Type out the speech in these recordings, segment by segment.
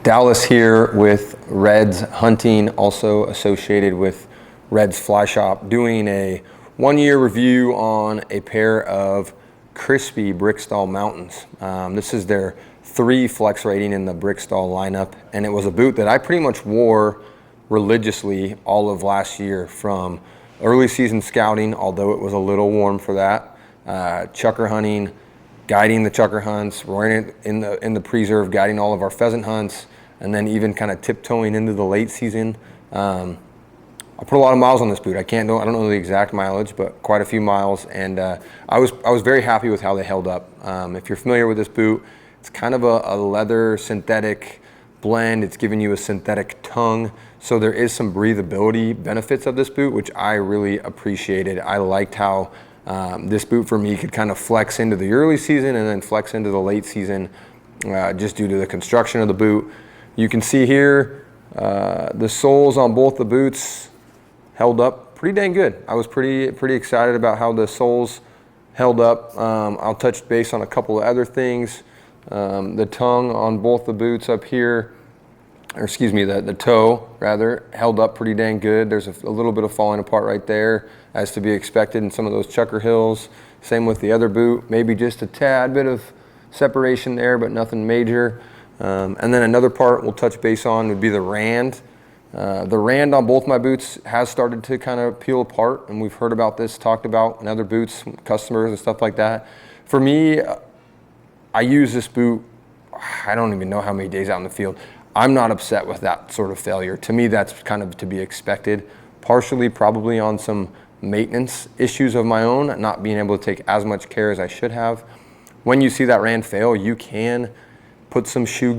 Dallas here with Red's Hunting, also associated with Red's Fly Shop, doing a 1-year review on a pair of Crispi Briksdal mountains. This is their 3 flex rating in the Brickstall lineup, and it was a boot that I pretty much wore religiously all of last year, from early season scouting, although it was a little warm for that, chukar hunting, guiding the chukar hunts, wearing it in the preserve, guiding all of our pheasant hunts, and then even kind of tiptoeing into the late season. I put a lot of miles on this boot. I don't know the exact mileage, but quite a few miles, and I was very happy with how they held up. If you're familiar with this boot, it's kind of a leather synthetic blend. It's giving you a synthetic tongue, so there is some breathability benefits of this boot, which I really appreciated. I liked how this boot for me could kind of flex into the early season and then flex into the late season, just due to the construction of the boot. You can see here the soles on both the boots held up pretty dang good. I was pretty excited about how the soles held up. I'll touch base on a couple of other things. The tongue on both the boots up here, or excuse me, the toe rather, held up pretty dang good. There's a little bit of falling apart right there, as to be expected in some of those chukar hills. Same with the other boot, maybe just a tad bit of separation there, but nothing major. And then another part we'll touch base on would be the rand. The rand on both my boots has started to kind of peel apart, and we've heard about this talked about in other boots, customers and stuff like that. For me, I use this boot, I don't even know how many days out in the field. I'm not upset with that sort of failure. To me, that's kind of to be expected, partially probably on some maintenance issues of my own, not being able to take as much care as I should have. When you see that rand fail, you can put some shoe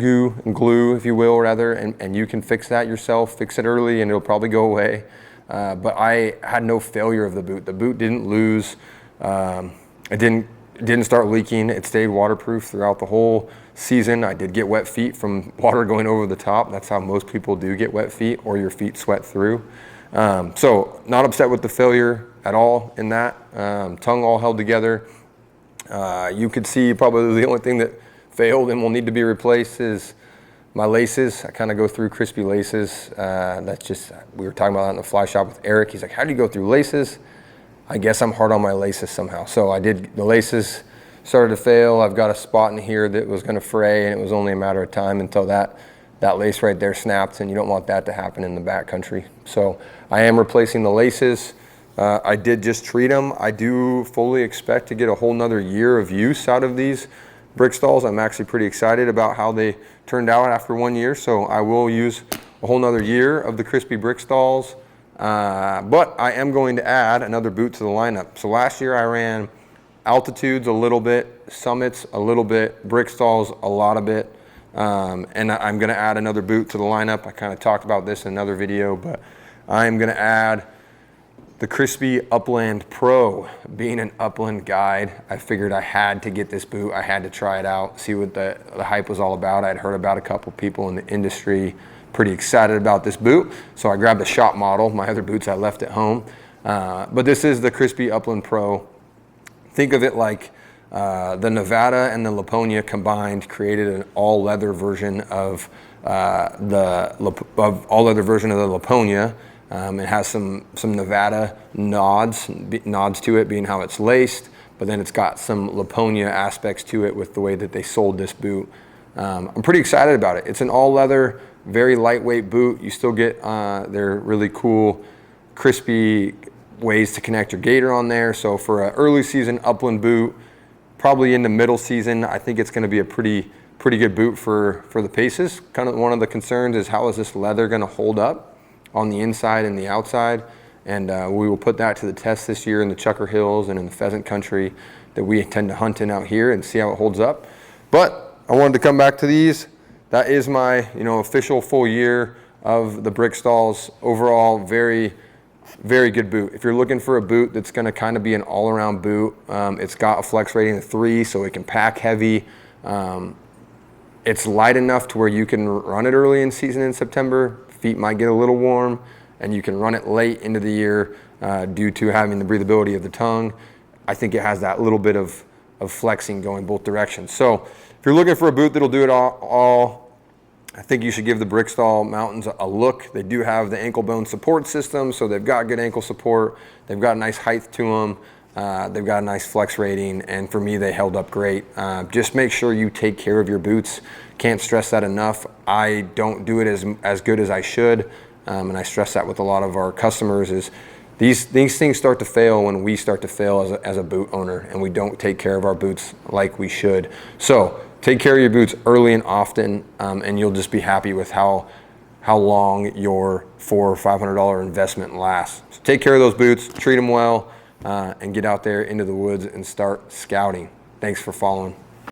glue, if you will, rather, and you can fix that yourself, fix it early, and it'll probably go away. But I had no failure of the boot. The boot didn't lose. It didn't start leaking. It stayed waterproof throughout the whole season. I did get wet feet from water going over the top. That's how most people do get wet feet, or your feet sweat through. So not upset with the failure at all in that. Tongue all held together. You could see probably the only thing that failed and will need to be replaced is my laces. I kind of go through Crispi laces. That's just, we were talking about that in the fly shop with Eric. He's like, how do you go through laces? I guess I'm hard on my laces somehow. So I did, the laces started to fail. I've got a spot in here that was going to fray, and it was only a matter of time until that lace right there snapped, and you don't want that to happen in the backcountry. So I am replacing the laces. I did just treat them. I do fully expect to get a whole nother year of use out of these Brickstalls. I'm actually pretty excited about how they turned out after 1 year, so I will use a whole nother year of the Crispi Brickstalls. But I am going to add another boot to the lineup. So last year I ran Altitudes a little bit, Summits a little bit, Brickstalls a lot of it, and I'm going to add another boot to the lineup. I kind of talked about this in another video, but I'm going to add the Crispi Upland Pro. Being an upland guide, I figured I had to get this boot. I had to try it out, see what the hype was all about. I'd heard about a couple people in the industry pretty excited about this boot, so I grabbed the shop model. My other boots I left at home, but this is the Crispi Upland Pro. Think of it like the Nevada and the Laponia combined created an all-leather version of the Laponia. It has some Nevada nods to it, being how it's laced, but then it's got some Laponia aspects to it with the way that they sold this boot. I'm pretty excited about it. It's an all-leather, very lightweight boot. You still get their really cool, crispy ways to connect your gaiter on there. So for an early season upland boot, probably in the middle season, I think it's going to be a pretty good boot for the paces. Kind of one of the concerns is, how is this leather going to hold up on the inside and the outside? And we will put that to the test this year in the chukar hills and in the pheasant country that we intend to hunt in out here, and see how it holds up. But I wanted to come back to these. That is my official full year of the Brickstalls. Overall, very good boot. If you're looking for a boot that's going to kind of be an all-around boot, it's got a flex rating of 3, so it can pack heavy. It's light enough to where you can run it early in season in September. Feet might get a little warm, and you can run it late into the year due to having the breathability of the tongue. I think it has that little bit of flexing going both directions. So if you're looking for a boot that'll do it all, I think think you should give the Brickstall mountains a look. They do have the ankle bone support system, so they've got good ankle support. They've got a nice height to them. They've got a nice flex rating, and for me, they held up great. Just make sure you take care of your boots. Can't stress that enough. I don't do it as good as I should, and I stress that with a lot of our customers is these things start to fail when we start to fail as a boot owner, and we don't take care of our boots like we should. So take care of your boots early and often, and you'll just be happy with how long your $400 or $500 investment lasts. So take care of those boots, treat them well, and get out there into the woods and start scouting. Thanks for following.